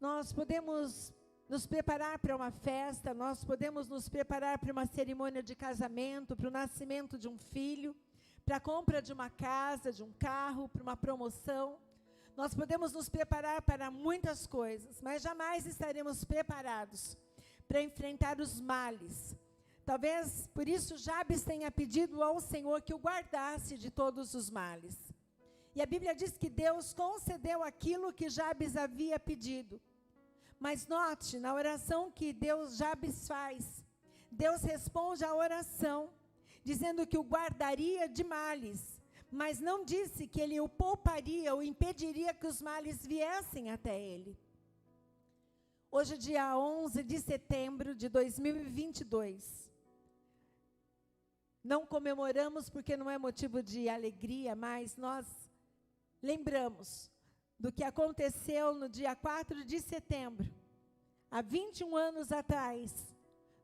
Nós podemos nos preparar para uma festa, nós podemos nos preparar para uma cerimônia de casamento, para o nascimento de um filho, para a compra de uma casa, de um carro, para uma promoção. Nós podemos nos preparar para muitas coisas, mas jamais estaremos preparados para enfrentar os males. Talvez por isso Jabes tenha pedido ao Senhor que o guardasse de todos os males. E a Bíblia diz que Deus concedeu aquilo que Jabes havia pedido. Mas note, na oração que Jabes faz, Deus responde à oração, dizendo que o guardaria de males, mas não disse que ele o pouparia ou impediria que os males viessem até ele. Hoje, dia 11 de setembro de 2022, não comemoramos porque não é motivo de alegria, mas nós lembramos do que aconteceu no dia 4 de setembro, há 21 anos atrás,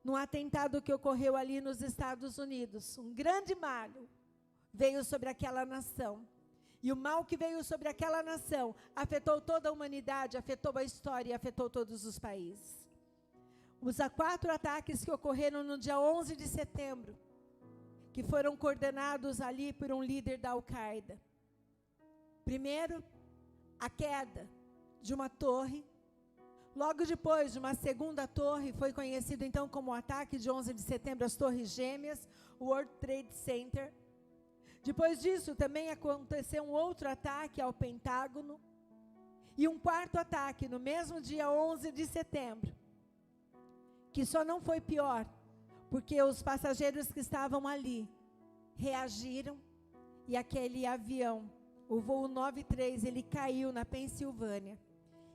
num atentado que ocorreu ali nos Estados Unidos. Um grande mal veio sobre aquela nação. E o mal que veio sobre aquela nação afetou toda a humanidade, afetou a história e afetou todos os países. Os 4 ataques que ocorreram no dia 11 de setembro, que foram coordenados ali por um líder da Al-Qaeda. Primeiro, a queda de uma torre. Logo depois, de uma segunda torre, foi conhecido então como o ataque de 11 de setembro, as Torres Gêmeas, o World Trade Center. Depois disso, também aconteceu um outro ataque ao Pentágono. E um 4º ataque, no mesmo dia 11 de setembro, que só não foi pior, porque os passageiros que estavam ali reagiram, e aquele avião, o voo 93, ele caiu na Pensilvânia.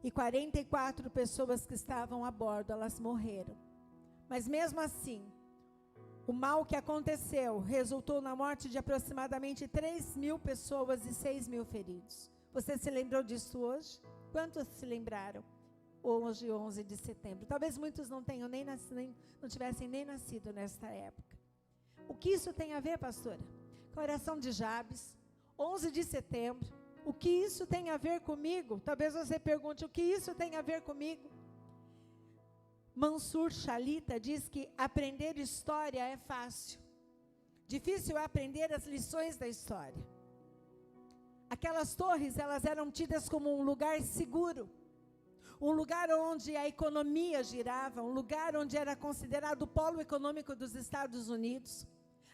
E 44 pessoas que estavam a bordo, elas morreram. Mas mesmo assim, o mal que aconteceu resultou na morte de aproximadamente 3.000 pessoas e 6.000 feridos. Você se lembrou disso hoje? Quantos se lembraram? Hoje, 11 de setembro. Talvez muitos não tenham não tivessem nem nascido nesta época. O que isso tem a ver, pastora? Com a oração de Jabes, 11 de setembro. O que isso tem a ver comigo? Talvez você pergunte, o que isso tem a ver comigo? Mansur Shalita diz que aprender história é fácil. Difícil é aprender as lições da história. Aquelas torres, elas eram tidas como um lugar seguro. Um lugar onde a economia girava, um lugar onde era considerado o polo econômico dos Estados Unidos.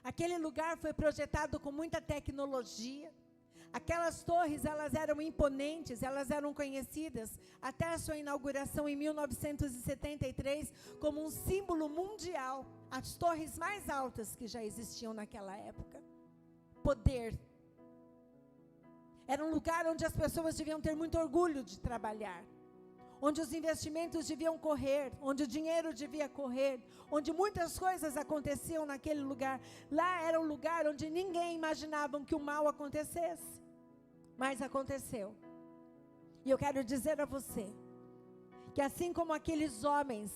Aquele lugar foi projetado com muita tecnologia. Aquelas torres, elas eram imponentes, elas eram conhecidas até a sua inauguração em 1973 como um símbolo mundial. As torres mais altas que já existiam naquela época. Poder. Era um lugar onde as pessoas deviam ter muito orgulho de trabalhar. Onde os investimentos deviam correr, onde o dinheiro devia correr, onde muitas coisas aconteciam naquele lugar. Lá era um lugar onde ninguém imaginava que o mal acontecesse, mas aconteceu. E eu quero dizer a você, que assim como aqueles homens,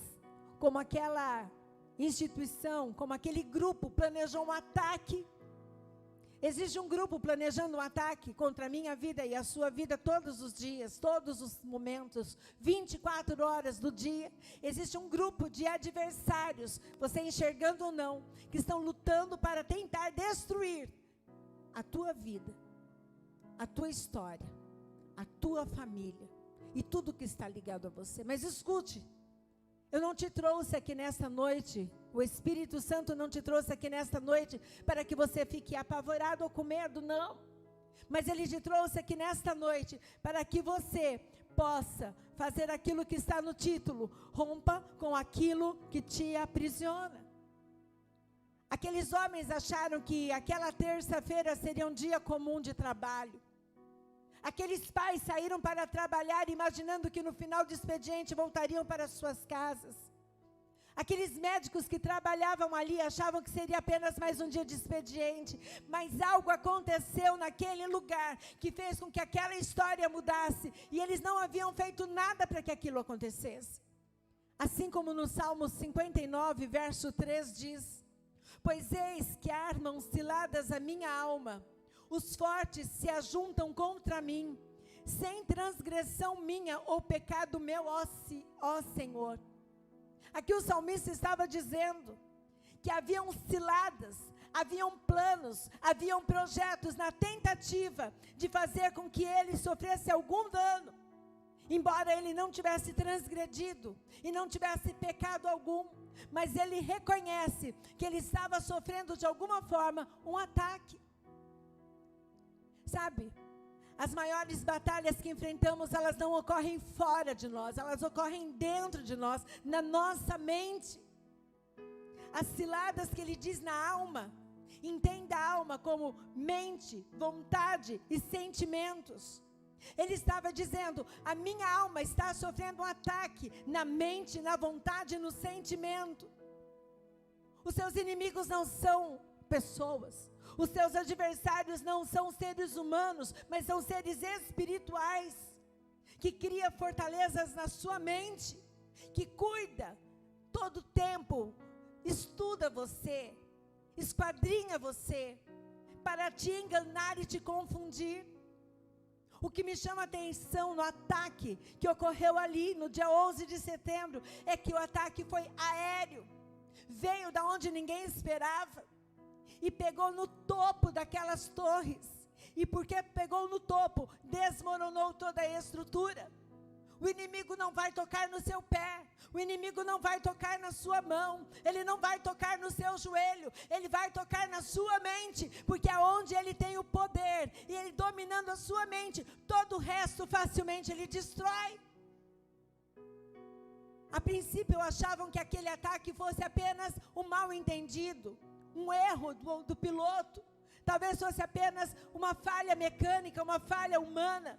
como aquela instituição, como aquele grupo planejou um ataque, existe um grupo planejando um ataque contra a minha vida e a sua vida todos os dias, todos os momentos, 24 horas do dia. Existe um grupo de adversários, você enxergando ou não, que estão lutando para tentar destruir a tua vida, a tua história, a tua família e tudo que está ligado a você. Mas escute, eu não te trouxe aqui nesta noite, o Espírito Santo não te trouxe aqui nesta noite para que você fique apavorado ou com medo, não. Mas Ele te trouxe aqui nesta noite para que você possa fazer aquilo que está no título: rompa com aquilo que te aprisiona. Aqueles homens acharam que aquela terça-feira seria um dia comum de trabalho. Aqueles pais saíram para trabalhar imaginando que no final do expediente voltariam para suas casas. Aqueles médicos que trabalhavam ali achavam que seria apenas mais um dia de expediente. Mas algo aconteceu naquele lugar que fez com que aquela história mudasse. E eles não haviam feito nada para que aquilo acontecesse. Assim como no Salmo 59, verso 3 diz: pois eis que armam ciladas a minha alma. Os fortes se ajuntam contra mim, sem transgressão minha ou pecado meu, ó Senhor. Aqui o salmista estava dizendo que haviam ciladas, haviam planos, haviam projetos na tentativa de fazer com que ele sofresse algum dano, embora ele não tivesse transgredido e não tivesse pecado algum, mas ele reconhece que ele estava sofrendo de alguma forma um ataque. Sabe, as maiores batalhas que enfrentamos, elas não ocorrem fora de nós, elas ocorrem dentro de nós, na nossa mente. As ciladas que ele diz na alma, entenda a alma como mente, vontade e sentimentos. Ele estava dizendo, a minha alma está sofrendo um ataque na mente, na vontade e no sentimento. Os seus inimigos não são pessoas. Os seus adversários não são seres humanos, mas são seres espirituais, que cria fortalezas na sua mente, que cuida todo o tempo, estuda você, esquadrinha você, para te enganar e te confundir. O que me chama a atenção no ataque que ocorreu ali no dia 11 de setembro, é que o ataque foi aéreo, veio da onde ninguém esperava, e pegou no topo daquelas torres, e porque pegou no topo, desmoronou toda a estrutura. O inimigo não vai tocar no seu pé, o inimigo não vai tocar na sua mão, ele não vai tocar no seu joelho, ele vai tocar na sua mente, porque é onde ele tem o poder, e ele dominando a sua mente, todo o resto facilmente ele destrói. A princípio achavam que aquele ataque fosse apenas um mal entendido, um erro do piloto, talvez fosse apenas uma falha mecânica, uma falha humana.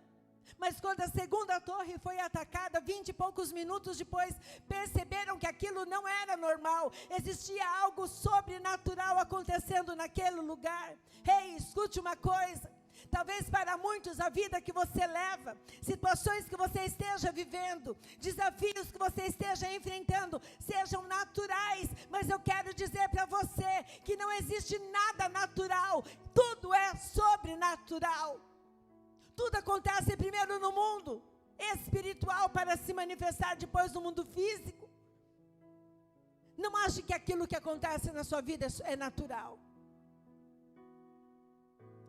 Mas quando a segunda torre foi atacada, 20 e poucos minutos depois, perceberam que aquilo não era normal, existia algo sobrenatural acontecendo naquele lugar. Ei, escute uma coisa, talvez para muitos a vida que você leva, situações que você esteja vivendo, desafios que você esteja enfrentando, sejam naturais, mas eu quero dizer para você que não existe nada natural, tudo é sobrenatural. Tudo acontece primeiro no mundo espiritual para se manifestar depois no mundo físico. Não ache que aquilo que acontece na sua vida é natural.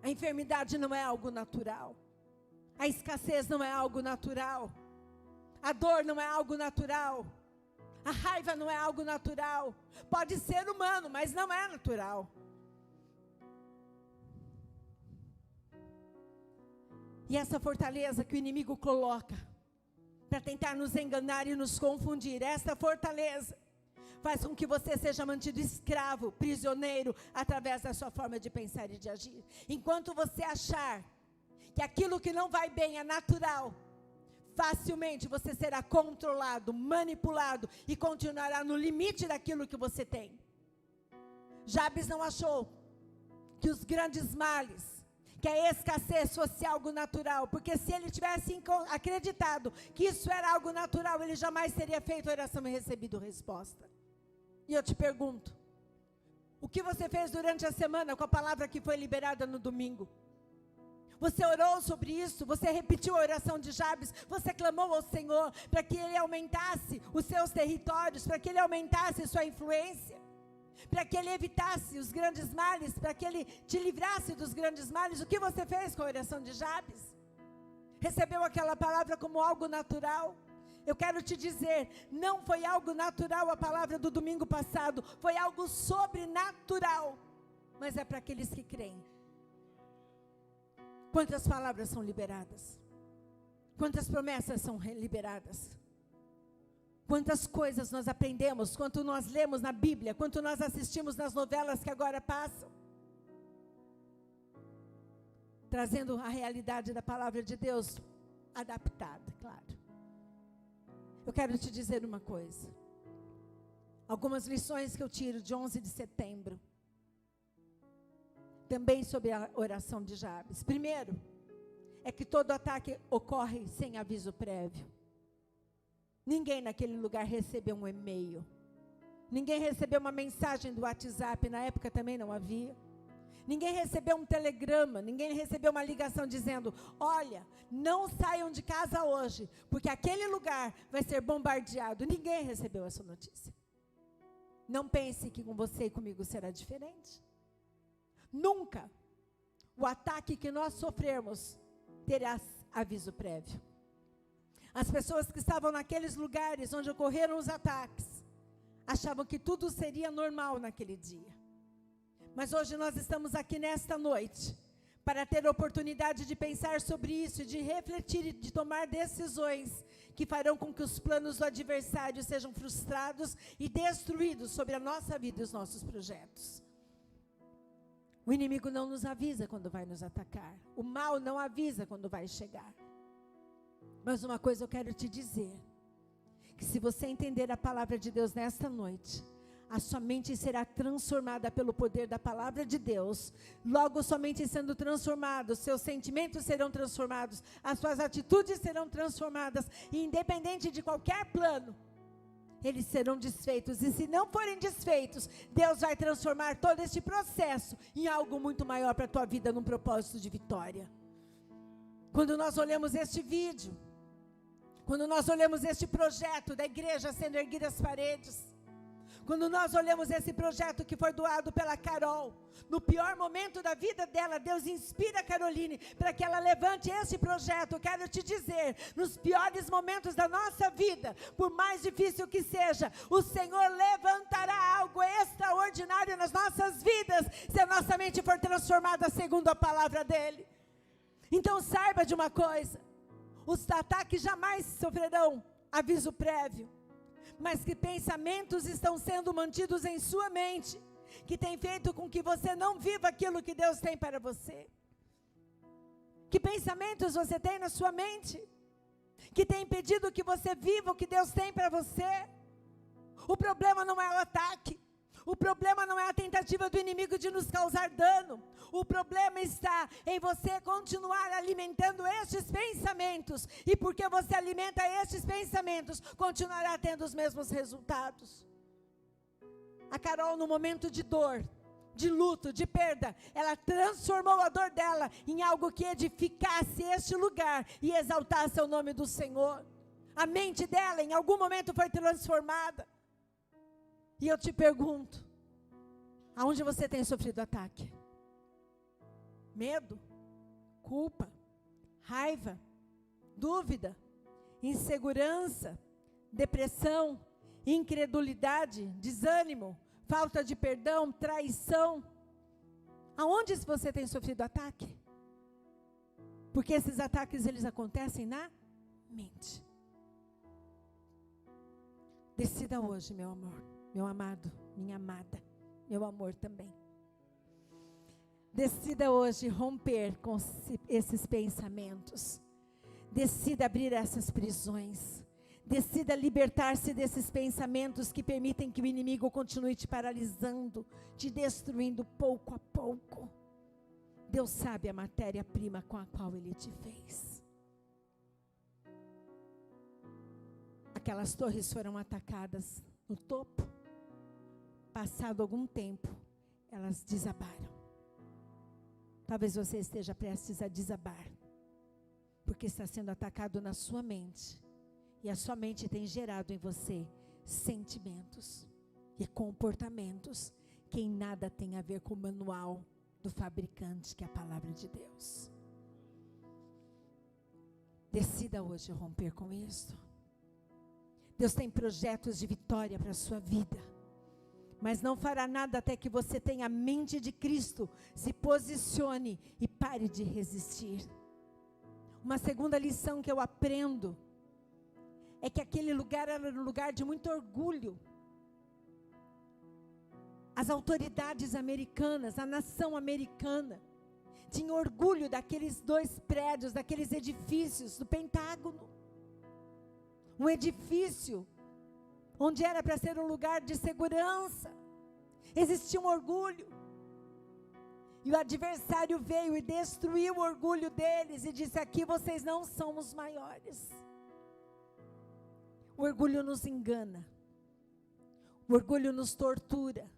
A enfermidade não é algo natural. A escassez não é algo natural. A dor não é algo natural. A raiva não é algo natural. Pode ser humano, mas não é natural. E essa fortaleza que o inimigo coloca para tentar nos enganar e nos confundir, essa fortaleza faz com que você seja mantido escravo, prisioneiro, através da sua forma de pensar e de agir. Enquanto você achar que aquilo que não vai bem é natural, facilmente você será controlado, manipulado e continuará no limite daquilo que você tem. Jabes não achou que os grandes males, que a escassez fosse algo natural, porque se ele tivesse acreditado que isso era algo natural, ele jamais teria feito a oração e recebido resposta. E eu te pergunto, o que você fez durante a semana com a palavra que foi liberada no domingo? Você orou sobre isso? Você repetiu a oração de Jabes? Você clamou ao Senhor para que Ele aumentasse os seus territórios, para que Ele aumentasse sua influência, para que Ele evitasse os grandes males, para que Ele te livrasse dos grandes males? O que você fez com a oração de Jabes? Recebeu aquela palavra como algo natural? Eu quero te dizer, não foi algo natural a palavra do domingo passado, foi algo sobrenatural, mas é para aqueles que creem. Quantas palavras são liberadas? Quantas promessas são liberadas? Quantas coisas nós aprendemos, quanto nós lemos na Bíblia, quanto nós assistimos nas novelas que agora passam, trazendo a realidade da palavra de Deus, adaptada, claro. Eu quero te dizer uma coisa, algumas lições que eu tiro de 11 de setembro, também sobre a oração de Jabes. Primeiro, é que todo ataque ocorre sem aviso prévio. Ninguém naquele lugar recebeu um e-mail. Ninguém recebeu uma mensagem do WhatsApp, na época também não havia. Ninguém recebeu um telegrama, ninguém recebeu uma ligação dizendo: olha, não saiam de casa hoje, porque aquele lugar vai ser bombardeado. Ninguém recebeu essa notícia. Não pense que com você e comigo será diferente. Nunca o ataque que nós sofrermos terá aviso prévio. As pessoas que estavam naqueles lugares onde ocorreram os ataques, achavam que tudo seria normal naquele dia. Mas hoje nós estamos aqui nesta noite, para ter a oportunidade de pensar sobre isso, de refletir e de tomar decisões que farão com que os planos do adversário sejam frustrados e destruídos sobre a nossa vida e os nossos projetos. O inimigo não nos avisa quando vai nos atacar. O mal não avisa quando vai chegar. Mas uma coisa eu quero te dizer, que se você entender a palavra de Deus nesta noite, a sua mente será transformada pelo poder da palavra de Deus. Logo, somente sendo transformados, seus sentimentos serão transformados, as suas atitudes serão transformadas, e independente de qualquer plano, eles serão desfeitos. E se não forem desfeitos, Deus vai transformar todo este processo em algo muito maior para a tua vida, num propósito de vitória. Quando nós olhamos este vídeo, quando nós olhamos este projeto da igreja sendo erguida as paredes, quando nós olhamos esse projeto que foi doado pela Carol, no pior momento da vida dela, Deus inspira a Caroline para que ela levante esse projeto. Quero te dizer, nos piores momentos da nossa vida, por mais difícil que seja, o Senhor levantará algo extraordinário nas nossas vidas, se a nossa mente for transformada segundo a palavra dEle. Então saiba de uma coisa, os ataques jamais sofrerão aviso prévio, mas que pensamentos estão sendo mantidos em sua mente, que tem feito com que você não viva aquilo que Deus tem para você. Que pensamentos você tem na sua mente, que tem impedido que você viva o que Deus tem para você? O problema não é o ataque, o problema não é a tentativa do inimigo de nos causar dano. O problema está em você continuar alimentando estes pensamentos. E porque você alimenta estes pensamentos, continuará tendo os mesmos resultados. A Carol, no momento de dor, de luto, de perda, ela transformou a dor dela em algo que edificasse este lugar e exaltasse o nome do Senhor. A mente dela em algum momento foi transformada. E eu te pergunto, aonde você tem sofrido ataque? Medo, culpa, raiva, dúvida, insegurança, depressão, incredulidade, desânimo, falta de perdão, traição. Aonde você tem sofrido ataque? Porque esses ataques, eles acontecem na mente. Decida hoje, meu amor, meu amado, minha amada, meu amor também. Decida hoje romper com esses pensamentos. Decida abrir essas prisões. Decida libertar-se desses pensamentos que permitem que o inimigo continue te paralisando, te destruindo pouco a pouco. Deus sabe a matéria-prima com a qual Ele te fez. Aquelas torres foram atacadas no topo. Passado algum tempo, elas desabaram. Talvez você esteja prestes a desabar, porque está sendo atacado na sua mente. E a sua mente tem gerado em você sentimentos e comportamentos que em nada tem a ver com o manual do fabricante, que é a palavra de Deus. Decida hoje romper com isso. Deus tem projetos de vitória para a sua vida, mas não fará nada até que você tenha a mente de Cristo, se posicione e pare de resistir. Uma segunda lição que eu aprendo é que aquele lugar era um lugar de muito orgulho. As autoridades americanas, a nação americana, tinha orgulho daqueles 2 prédios, daqueles edifícios do Pentágono. Um edifício onde era para ser um lugar de segurança. Existia um orgulho. E o adversário veio e destruiu o orgulho deles e disse: aqui vocês não são os maiores. O orgulho nos engana. O orgulho nos tortura.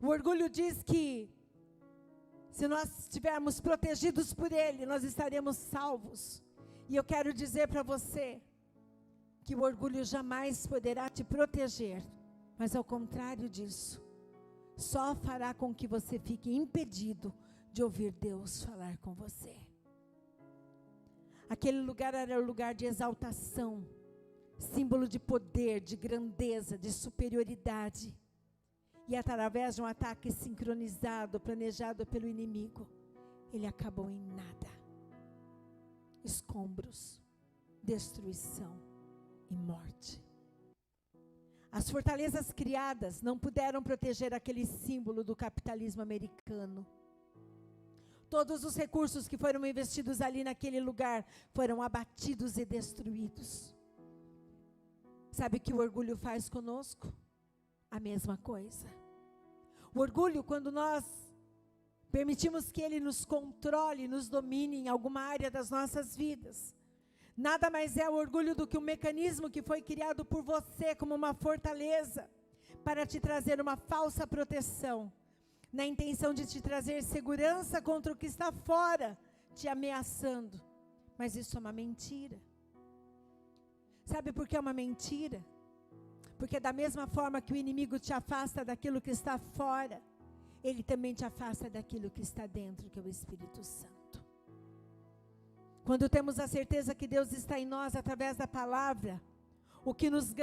O orgulho diz que se nós estivermos protegidos por Ele, nós estaremos salvos. E eu quero dizer para você, que o orgulho jamais poderá te proteger, mas ao contrário disso, só fará com que você fique impedido de ouvir Deus falar com você. Aquele lugar era o lugar de exaltação, símbolo de poder, de grandeza, de superioridade. E através de um ataque sincronizado, planejado pelo inimigo, ele acabou em nada. Escombros, destruição e morte. As fortalezas criadas não puderam proteger aquele símbolo do capitalismo americano. Todos os recursos que foram investidos ali naquele lugar foram abatidos e destruídos. Sabe o que o orgulho faz conosco? A mesma coisa. O orgulho, quando nós permitimos que ele nos controle, nos domine em alguma área das nossas vidas, nada mais é o orgulho do que um mecanismo que foi criado por você como uma fortaleza para te trazer uma falsa proteção, na intenção de te trazer segurança contra o que está fora, te ameaçando. Mas isso é uma mentira. Sabe por que é uma mentira? Porque da mesma forma que o inimigo te afasta daquilo que está fora, ele também te afasta daquilo que está dentro, que é o Espírito Santo. Quando temos a certeza que Deus está em nós através da palavra, o que nos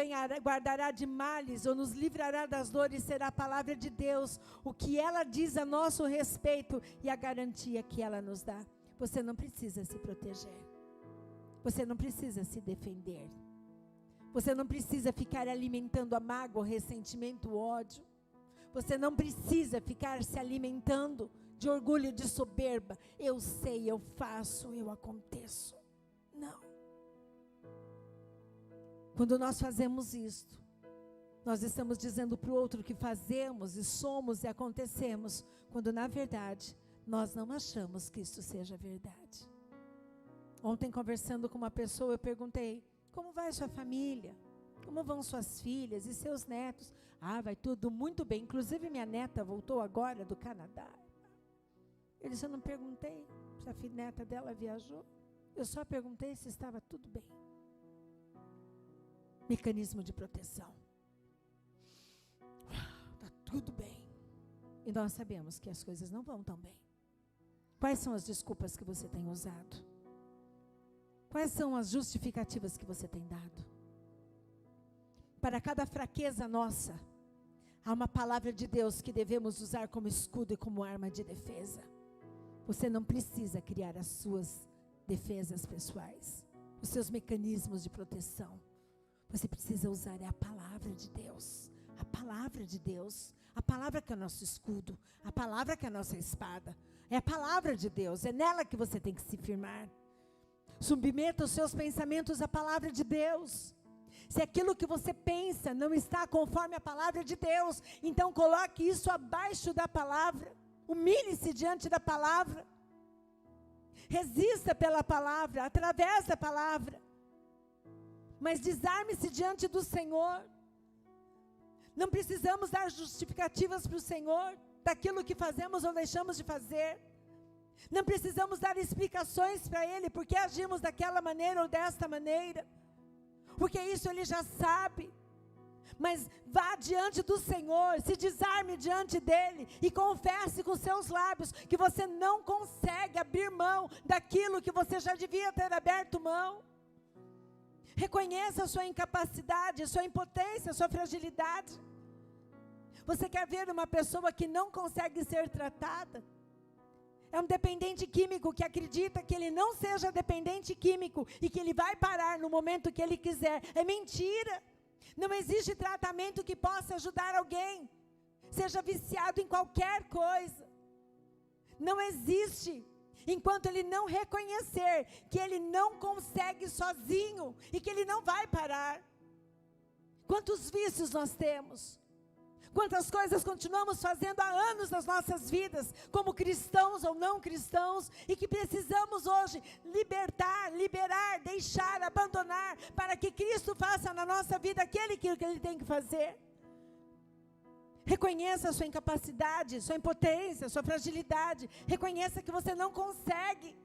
guardará de males ou nos livrará das dores será a palavra de Deus, o que ela diz a nosso respeito e a garantia que ela nos dá. Você não precisa se proteger, você não precisa se defender, você não precisa ficar alimentando a mágoa, o ressentimento, o ódio, você não precisa ficar se alimentando de orgulho, de soberba. Eu sei, eu faço, eu aconteço. Não. Quando nós fazemos isto, nós estamos dizendo para o outro que fazemos e somos e acontecemos, quando na verdade, nós não achamos que isso seja verdade. Ontem, conversando com uma pessoa, eu perguntei, como vai sua família? Como vão suas filhas e seus netos? Ah, vai tudo muito bem, inclusive minha neta voltou agora do Canadá. Eu disse, eu não perguntei se a neta dela viajou, eu só perguntei se estava tudo bem. Mecanismo de proteção. Está tudo bem. E nós sabemos que as coisas não vão tão bem. Quais são as desculpas que você tem usado? Quais são as justificativas que você tem dado? Para cada fraqueza nossa, há uma palavra de Deus que devemos usar como escudo e como arma de defesa. Você não precisa criar as suas defesas pessoais, os seus mecanismos de proteção. Você precisa usar a palavra de Deus. A palavra de Deus. A palavra que é o nosso escudo. A palavra que é a nossa espada. É a palavra de Deus. É nela que você tem que se firmar. Submeta os seus pensamentos à palavra de Deus. Se aquilo que você pensa não está conforme a palavra de Deus, então coloque isso abaixo da palavra. Humilhe-se diante da palavra. Resista pela palavra, através da palavra. Mas desarme-se diante do Senhor. Não precisamos dar justificativas para o Senhor, daquilo que fazemos ou deixamos de fazer. Não precisamos dar explicações para Ele, porque agimos daquela maneira ou desta maneira. Porque isso Ele já sabe. Mas vá diante do Senhor, se desarme diante dEle e confesse com seus lábios que você não consegue abrir mão daquilo que você já devia ter aberto mão. Reconheça a sua incapacidade, a sua impotência, a sua fragilidade. Você quer ver uma pessoa que não consegue ser tratada? É um dependente químico que acredita que ele não seja dependente químico e que ele vai parar no momento que ele quiser. É mentira. Não existe tratamento que possa ajudar alguém, seja viciado em qualquer coisa. Não existe. Enquanto ele não reconhecer que ele não consegue sozinho e que ele não vai parar. Quantos vícios nós temos? Quantas coisas continuamos fazendo há anos nas nossas vidas, como cristãos ou não cristãos, e que precisamos hoje liberar, deixar, abandonar, para que Cristo faça na nossa vida aquele que Ele tem que fazer. Reconheça a sua incapacidade, sua impotência, sua fragilidade. Reconheça que você não consegue.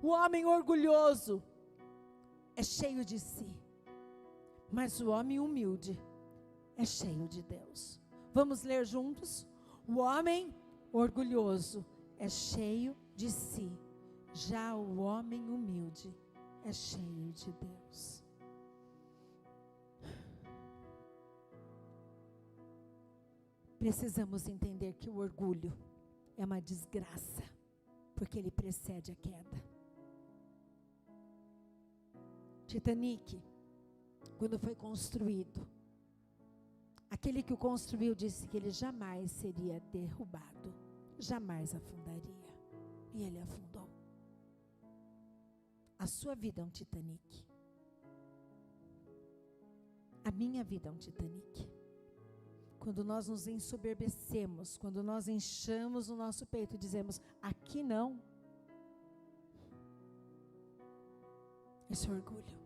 O homem orgulhoso é cheio de si, mas o homem humilde é cheio de Deus. Vamos ler juntos? O homem orgulhoso é cheio de si, já o homem humilde é cheio de Deus. Precisamos entender que o orgulho é uma desgraça, porque ele precede a queda. Titanic, quando foi construído, aquele que o construiu disse que ele jamais seria derrubado, jamais afundaria. E ele afundou. A sua vida é um Titanic. A minha vida é um Titanic. Quando nós nos ensoberbecemos, quando nós inchamos o nosso peito e dizemos, aqui não. Esse é orgulho.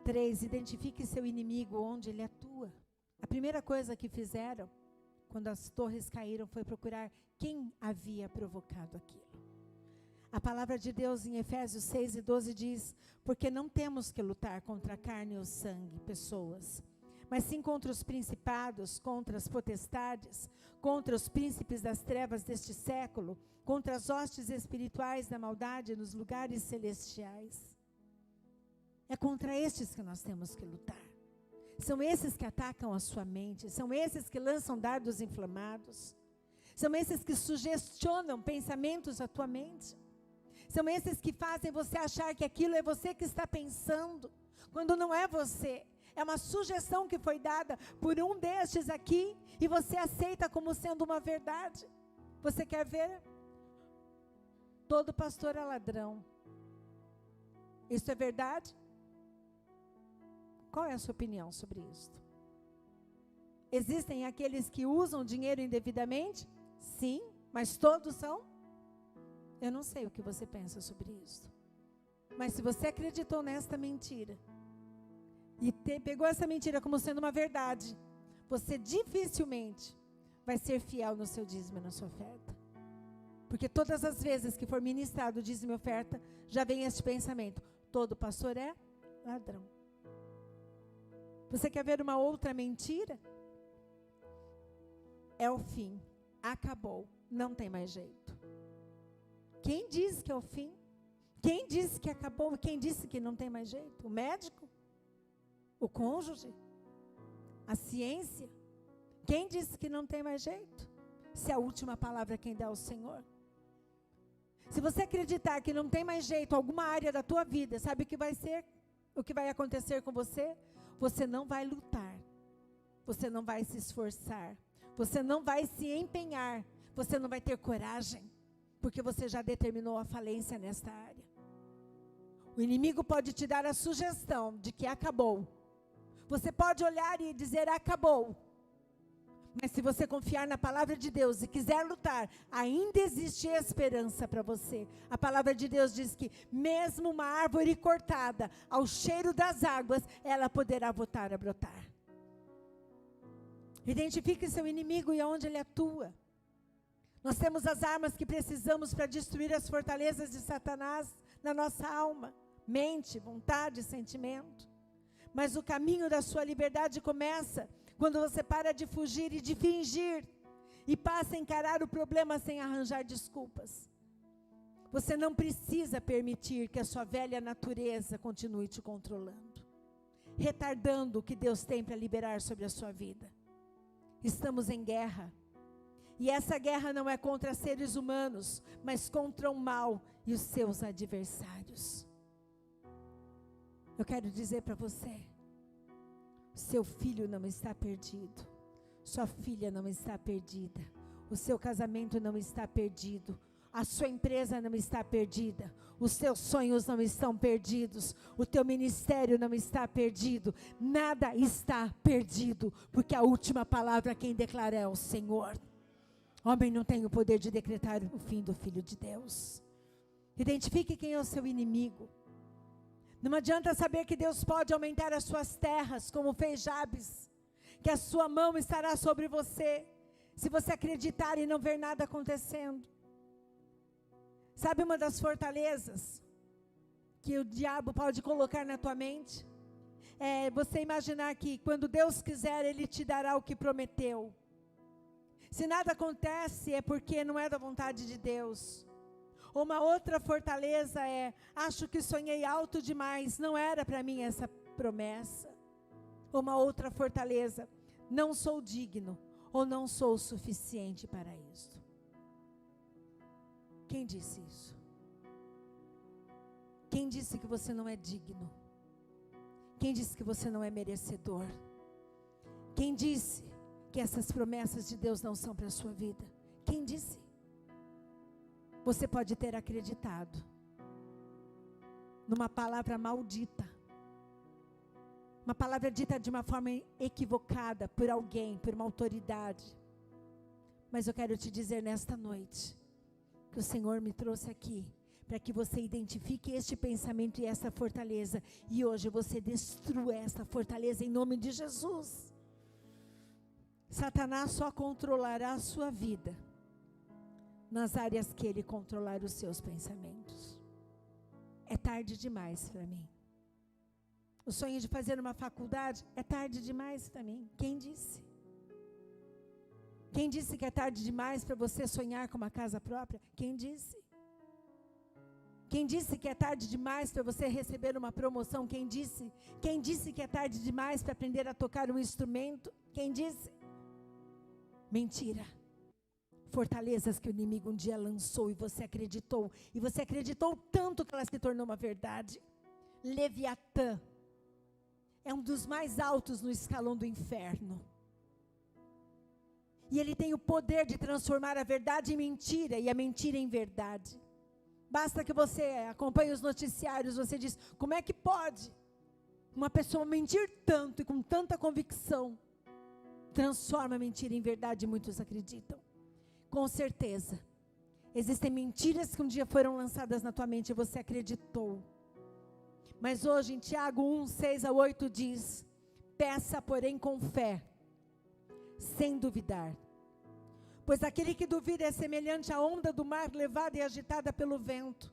3, identifique seu inimigo onde ele atua. A primeira coisa que fizeram, quando as torres caíram, foi procurar quem havia provocado aquilo. A palavra de Deus em Efésios 6:12 diz, porque não temos que lutar contra a carne ou sangue, pessoas, mas sim contra os principados, contra as potestades, contra os príncipes das trevas deste século, contra as hostes espirituais da maldade nos lugares celestiais. É contra estes que nós temos que lutar. São esses que atacam a sua mente, são esses que lançam dardos inflamados, são esses que sugestionam pensamentos à tua mente, são esses que fazem você achar que aquilo é você que está pensando, quando não é você. É uma sugestão que foi dada por um destes aqui e você aceita como sendo uma verdade. Você quer ver? Todo pastor é ladrão. Isso é verdade? Qual é a sua opinião sobre isso? Existem aqueles que usam dinheiro indevidamente? Sim, mas todos são? Eu não sei o que você pensa sobre isso. Mas se você acreditou nesta mentira, e pegou essa mentira como sendo uma verdade, você dificilmente vai ser fiel no seu dízimo e na sua oferta. Porque todas as vezes que for ministrado o dízimo e oferta, já vem esse pensamento, todo pastor é ladrão. Você quer ver uma outra mentira? É o fim, acabou, não tem mais jeito. Quem disse que é o fim? Quem disse que acabou? Quem disse que não tem mais jeito? O médico? O cônjuge? A ciência? Quem disse que não tem mais jeito? Se a última palavra quem dá é o Senhor. Se você acreditar que não tem mais jeito, alguma área da tua vida, sabe o que vai ser? O que vai acontecer com você? Você não vai lutar. Você não vai se esforçar. Você não vai se empenhar. Você não vai ter coragem. Porque você já determinou a falência nesta área. O inimigo pode te dar a sugestão de que acabou. Você pode olhar e dizer acabou. Mas se você confiar na palavra de Deus e quiser lutar, ainda existe esperança para você. A palavra de Deus diz que mesmo uma árvore cortada, ao cheiro das águas, ela poderá voltar a brotar. Identifique seu inimigo e aonde ele atua. Nós temos as armas que precisamos para destruir as fortalezas de Satanás na nossa alma, mente, vontade, sentimento. Mas o caminho da sua liberdade começa quando você para de fugir e de fingir e passa a encarar o problema sem arranjar desculpas. Você não precisa permitir que a sua velha natureza continue te controlando, retardando o que Deus tem para liberar sobre a sua vida. Estamos em guerra. E essa guerra não é contra seres humanos, mas contra o mal e os seus adversários. Eu quero dizer para você, seu filho não está perdido, sua filha não está perdida, o seu casamento não está perdido, a sua empresa não está perdida, os seus sonhos não estão perdidos, o teu ministério não está perdido, nada está perdido, porque a última palavra quem declara é o Senhor. Homem não tem o poder de decretar o fim do Filho de Deus. Identifique quem é o seu inimigo. Não adianta saber que Deus pode aumentar as suas terras, como fez Jabes, que a sua mão estará sobre você, se você acreditar e não ver nada acontecendo. Sabe uma das fortalezas que o diabo pode colocar na tua mente? É você imaginar que quando Deus quiser, Ele te dará o que prometeu. Se nada acontece, é porque não é da vontade de Deus. Uma outra fortaleza é, acho que sonhei alto demais, não era para mim essa promessa. Uma outra fortaleza, não sou digno, ou não sou suficiente para isso. Quem disse isso? Quem disse que você não é digno? Quem disse que você não é merecedor? Quem disse que essas promessas de Deus não são para a sua vida? Quem disse? Você pode ter acreditado numa palavra maldita, uma palavra dita de uma forma equivocada por alguém, por uma autoridade. Mas eu quero te dizer nesta noite, que o Senhor me trouxe aqui, para que você identifique este pensamento e essa fortaleza, e hoje você destrua essa fortaleza em nome de Jesus. Satanás só controlará a sua vida, nas áreas que ele controlar os seus pensamentos. É tarde demais para mim. O sonho de fazer uma faculdade é tarde demais para mim. Quem disse? Quem disse que é tarde demais para você sonhar com uma casa própria? Quem disse? Quem disse que é tarde demais para você receber uma promoção? Quem disse? Quem disse que é tarde demais para aprender a tocar um instrumento? Quem disse? Mentira. Fortalezas que o inimigo um dia lançou e você acreditou tanto que ela se tornou uma verdade. Leviatã é um dos mais altos no escalão do inferno. E ele tem o poder de transformar a verdade em mentira e a mentira em verdade. Basta que você acompanhe os noticiários, você diz, como é que pode uma pessoa mentir tanto e com tanta convicção? Transforma a mentira em verdade e muitos acreditam. Com certeza, existem mentiras que um dia foram lançadas na tua mente e você acreditou. Mas hoje em Tiago 1, 6 a 8 diz, peça porém com fé, sem duvidar. Pois aquele que duvida é semelhante à onda do mar levada e agitada pelo vento.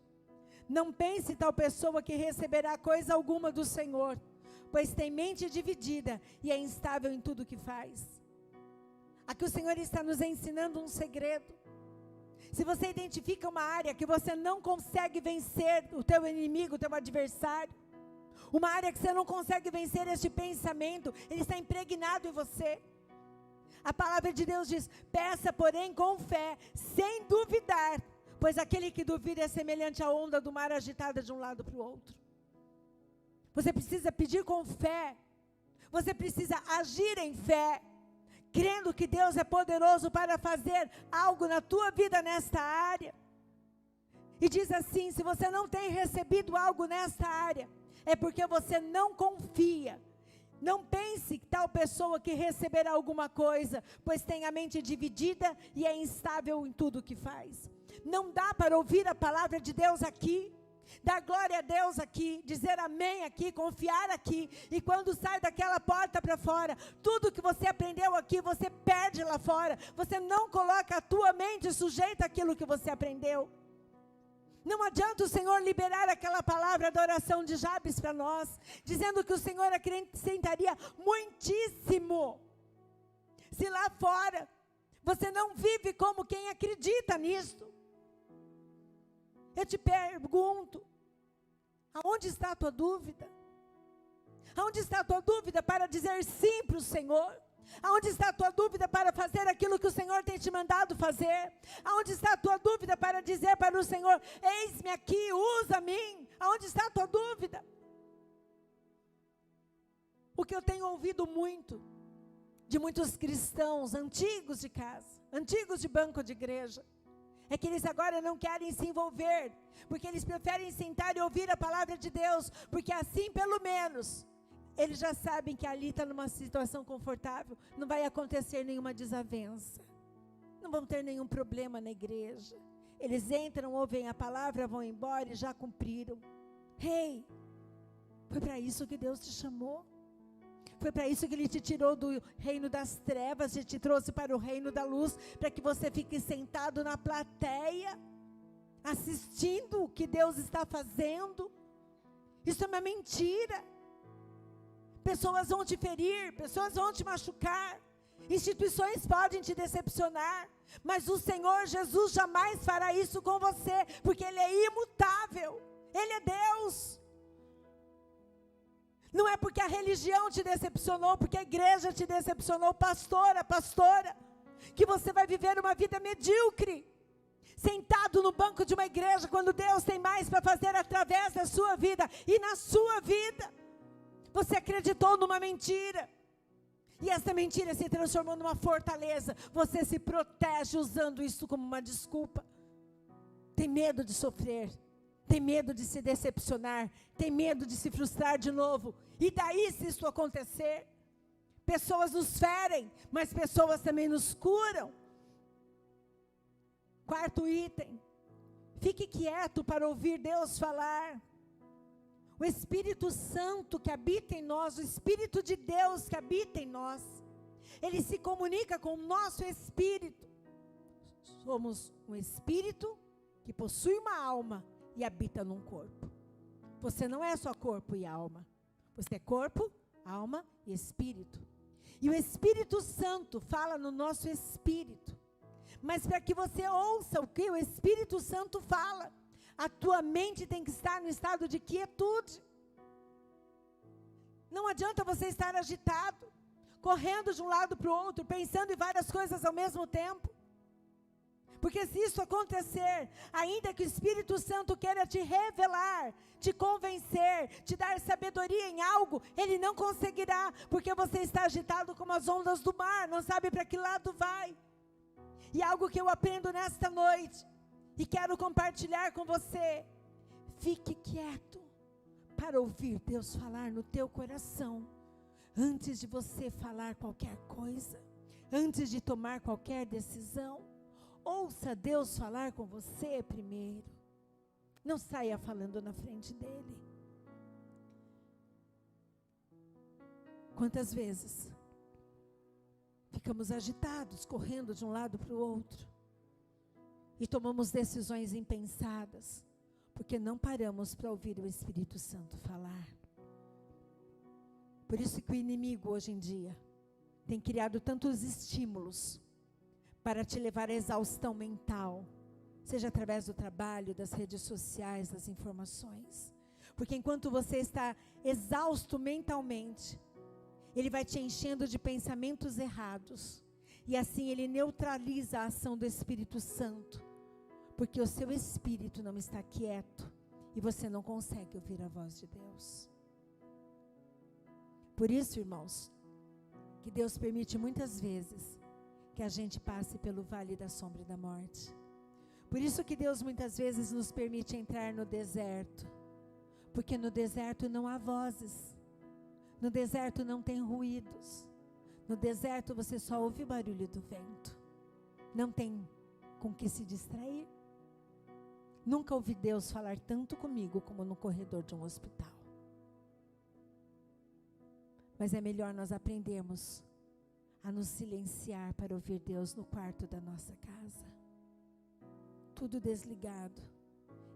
Não pense tal pessoa que receberá coisa alguma do Senhor, pois tem mente dividida e é instável em tudo que faz. Aqui o Senhor está nos ensinando um segredo. Se você identifica uma área que você não consegue vencer o teu inimigo, o teu adversário, uma área que você não consegue vencer este pensamento, ele está impregnado em você. A palavra de Deus diz, peça porém com fé, sem duvidar, pois aquele que duvida é semelhante à onda do mar agitada de um lado para o outro. Você precisa pedir com fé, você precisa agir em fé, crendo que Deus é poderoso para fazer algo na tua vida nesta área. E diz assim, se você não tem recebido algo nesta área, é porque você não confia. Não pense que tal pessoa que receberá alguma coisa, pois tem a mente dividida e é instável em tudo o que faz. Não dá para ouvir a palavra de Deus aqui, dar glória a Deus aqui, dizer amém aqui, confiar aqui, e quando sai daquela porta para fora, tudo que você aprendeu aqui, você perde lá fora, você não coloca a tua mente sujeita àquilo que você aprendeu. Não adianta o Senhor liberar aquela palavra da oração de Jabes para nós, dizendo que o Senhor acrescentaria muitíssimo, se lá fora você não vive como quem acredita nisto. Eu te pergunto, aonde está a tua dúvida? Aonde está a tua dúvida para dizer sim para o Senhor? Aonde está a tua dúvida para fazer aquilo que o Senhor tem te mandado fazer? Aonde está a tua dúvida para dizer para o Senhor, eis-me aqui, usa-me? Aonde está a tua dúvida? O que eu tenho ouvido muito, de muitos cristãos antigos de casa, antigos de banco de igreja, é que eles agora não querem se envolver, porque eles preferem sentar e ouvir a palavra de Deus, porque assim pelo menos eles já sabem que ali está numa situação confortável, não vai acontecer nenhuma desavença, não vão ter nenhum problema na igreja. Eles entram, ouvem a palavra, vão embora e já cumpriram. Hey, Foi para isso que Deus te chamou. Foi para isso que Ele te tirou do reino das trevas e te trouxe para o reino da luz, para que você fique sentado na plateia, assistindo o que Deus está fazendo. Isso é uma mentira. Pessoas vão te ferir, pessoas vão te machucar, instituições podem te decepcionar, mas o Senhor Jesus jamais fará isso com você, porque Ele é imutável, Ele é Deus. Não é porque a religião te decepcionou, porque a igreja te decepcionou, pastora, que você vai viver uma vida medíocre, sentado no banco de uma igreja, quando Deus tem mais para fazer através da sua vida e na sua vida. Você acreditou numa mentira, e essa mentira se transformou numa fortaleza. Você se protege usando isso como uma desculpa. Tem medo de sofrer, tem medo de se decepcionar, tem medo de se frustrar de novo. E daí, se isso acontecer, pessoas nos ferem, mas pessoas também nos curam. Quarto item, fique quieto para ouvir Deus falar. O Espírito Santo que habita em nós, o Espírito de Deus que habita em nós, Ele se comunica com o nosso espírito. Somos um espírito que possui uma alma e habita num corpo. Você não é só corpo e alma. Você é corpo, alma e espírito. E o Espírito Santo fala no nosso espírito. Mas para que você ouça o que o Espírito Santo fala, a tua mente tem que estar no estado de quietude. Não adianta você estar agitado, correndo de um lado para o outro, pensando em várias coisas ao mesmo tempo. Porque se isso acontecer, ainda que o Espírito Santo queira te revelar, te convencer, te dar sabedoria em algo, Ele não conseguirá, porque você está agitado como as ondas do mar, não sabe para que lado vai. E algo que eu aprendo nesta noite, e quero compartilhar com você: fique quieto para ouvir Deus falar no teu coração, antes de você falar qualquer coisa, antes de tomar qualquer decisão. Ouça Deus falar com você primeiro. Não saia falando na frente dele. Quantas vezes ficamos agitados, correndo de um lado para o outro, e tomamos decisões impensadas, porque não paramos para ouvir o Espírito Santo falar. Por isso que o inimigo hoje em dia tem criado tantos estímulos para te levar à exaustão mental, seja através do trabalho, das redes sociais, das informações. Porque enquanto você está exausto mentalmente, ele vai te enchendo de pensamentos errados, e assim ele neutraliza a ação do Espírito Santo, porque o seu espírito não está quieto, e você não consegue ouvir a voz de Deus. Por isso, irmãos, que Deus permite muitas vezes que a gente passe pelo vale da sombra da morte. Por isso que Deus muitas vezes nos permite entrar no deserto, porque no deserto não há vozes, no deserto não tem ruídos, no deserto você só ouve o barulho do vento, não tem com que se distrair. Nunca ouvi Deus falar tanto comigo como no corredor de um hospital. Mas é melhor nós aprendermos a nos silenciar para ouvir Deus no quarto da nossa casa. Tudo desligado.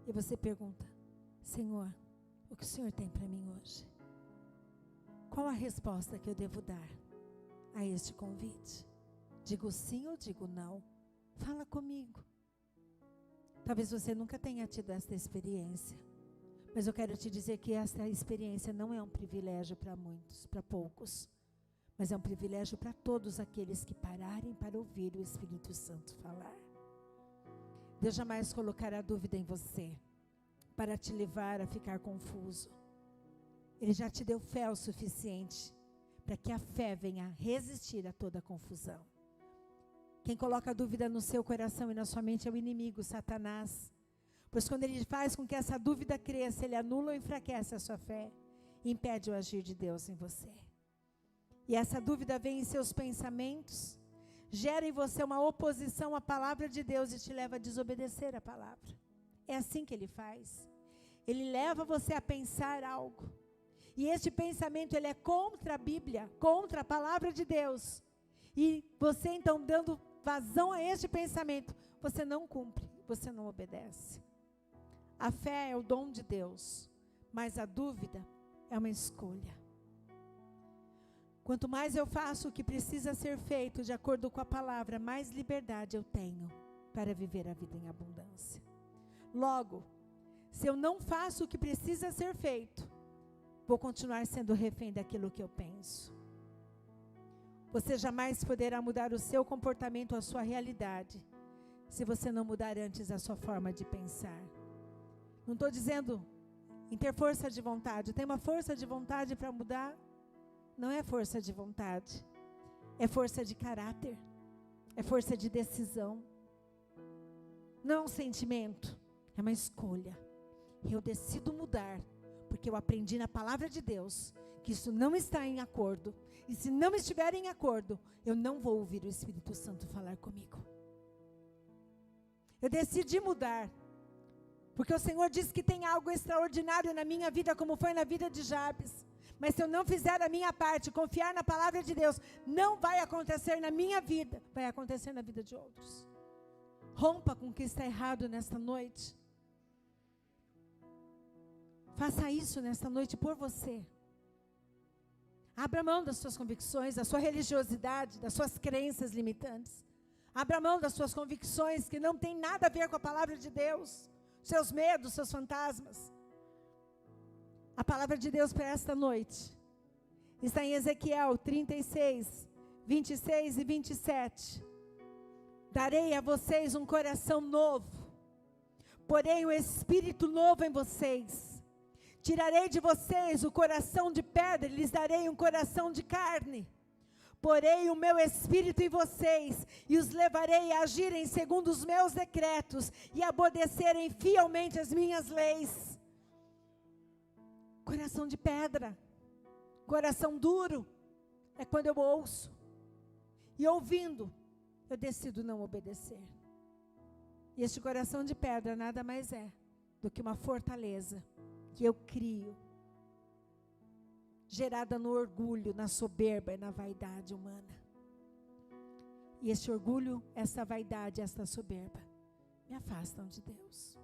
E você pergunta: Senhor, o que o Senhor tem para mim hoje? Qual a resposta que eu devo dar a este convite? Digo sim ou digo não? Fala comigo. Talvez você nunca tenha tido esta experiência, mas eu quero te dizer que esta experiência não é um privilégio para muitos, para poucos, mas é um privilégio para todos aqueles que pararem para ouvir o Espírito Santo falar. Deus jamais colocará dúvida em você para te levar a ficar confuso. Ele já te deu fé o suficiente para que a fé venha resistir a toda confusão. Quem coloca dúvida no seu coração e na sua mente é o inimigo, Satanás. Pois quando ele faz com que essa dúvida cresça, ele anula ou enfraquece a sua fé e impede o agir de Deus em você. E essa dúvida vem em seus pensamentos, gera em você uma oposição à palavra de Deus e te leva a desobedecer a palavra. É assim que ele faz. Ele leva você a pensar algo. E este pensamento, ele é contra a Bíblia, contra a palavra de Deus. E você então dando vazão a este pensamento, você não cumpre, você não obedece. A fé é o dom de Deus, mas a dúvida é uma escolha. Quanto mais eu faço o que precisa ser feito de acordo com a palavra, mais liberdade eu tenho para viver a vida em abundância. Logo, se eu não faço o que precisa ser feito, vou continuar sendo refém daquilo que eu penso. Você jamais poderá mudar o seu comportamento, a sua realidade, se você não mudar antes a sua forma de pensar. Não estou dizendo em ter força de vontade. Tem uma força de vontade para mudar? Não é força de vontade. É força de caráter. É força de decisão. Não é um sentimento. É uma escolha. Eu decido mudar, porque eu aprendi na palavra de Deus que isso não está em acordo. E se não estiver em acordo, eu não vou ouvir o Espírito Santo falar comigo. Eu decidi mudar, porque o Senhor disse que tem algo extraordinário na minha vida, como foi na vida de Jabes. Mas se eu não fizer a minha parte, confiar na palavra de Deus, não vai acontecer na minha vida, vai acontecer na vida de outros. Rompa com o que está errado nesta noite. Faça isso nesta noite por você. Abra mão das suas convicções, da sua religiosidade, das suas crenças limitantes. Abra mão das suas convicções que não tem nada a ver com a palavra de Deus. Seus medos, seus fantasmas. A palavra de Deus para esta noite está em Ezequiel 36, 26 e 27. Darei a vocês um coração novo, porém o espírito novo em vocês. Tirarei de vocês o coração de pedra e lhes darei um coração de carne. Porei o meu espírito em vocês e os levarei a agirem segundo os meus decretos e a obedecerem fielmente as minhas leis. Coração de pedra, coração duro, é quando eu ouço. E ouvindo, eu decido não obedecer. E este coração de pedra nada mais é do que uma fortaleza que eu crio, gerada no orgulho, na soberba e na vaidade humana. E esse orgulho, essa vaidade, essa soberba, me afastam de Deus.